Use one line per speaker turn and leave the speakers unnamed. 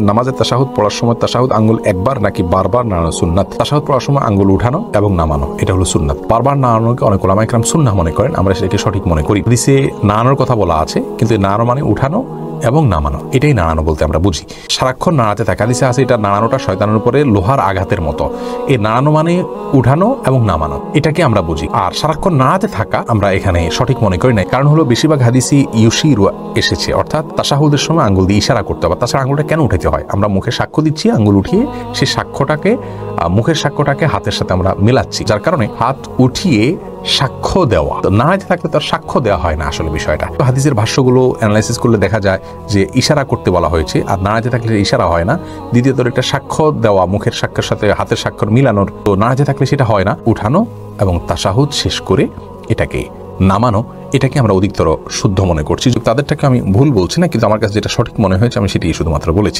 নামাজের তাশাহুদ পড়ার সময় তাশাহুদ আঙ্গুল একবার নাকি বারবার নাড়ানো সুন্নাত? তাশাহুদ পড়ার সময় আঙ্গুল উঠানো এবং নামানো, এটা হলো সুন্নাত। বারবার নাড়ানোকে অনেক ওলামা ইকরাম সুন্নাহ মনে করেন, আমরা সেটাকে সঠিক মনে করি। হাদিসে নাড়ানোর কথা বলা আছে, কিন্তু নাড়ানো মানে উঠানো এবং নামানো, এটাই নাড়ানো বলতে আমরা বুঝি। সারাক্ষণ নাড়াতে থাকা, হাদিসে আছে এটা নাড়ানোটা শয়তানের উপরে লোহার আঘাতের মতো। এই নাড়ানো মানে উঠানো এবং নামানো, এটাকে আমরা বুঝি। আর সারাক্ষণ নাড়াতে থাকা আমরা এখানে সঠিক মনে করি না, কারণ হলো বেশিরভাগ হাদিসই ইউশিরু এসেছে, অর্থাৎ তাশাহুদের সময় আঙ্গুল দিয়ে ইশারা করতে হবে। তাছাড়া আঙ্গুলটা কেন উঠাতে হয়? আমরা মুখে সাক্ষ্য দিচ্ছি, আঙ্গুল উঠিয়ে সেই সাক্ষ্যটাকে, মুখের সাক্ষ্যটাকে হাতের সাথে আমরা মেলাচ্ছি, যার কারণে হাত উঠিয়ে সাক্ষ্য দেওয়া। তো নাড়াতে থাকলে তার সাক্ষ্য দেওয়া হয় না আসলে বিষয়টা। তো হাদিসের ভাষ্যগুলো অ্যানালাইসিস করলে দেখা যায় যে ইশারা করতে বলা হয়েছে, আর নাড়াতে থাকলে ইশারা হয় না। দ্বিতীয়ত একটা সাক্ষ্য দেওয়া, মুখের সাক্ষ্যের সাথে হাতের স্বাক্ষর মিলানোর, তো নাড়াতে থাকলে সেটা হয় না। উঠানো এবং তাশাহুদ শেষ করে এটাকে নামানো, এটাকে আমরা অধিকতর শুদ্ধ মনে করছি। তাদেরটাকে আমি ভুল বলছি না, কিন্তু আমার কাছে যেটা সঠিক মনে হয়েছে আমি সেটাই শুধুমাত্র বলেছি।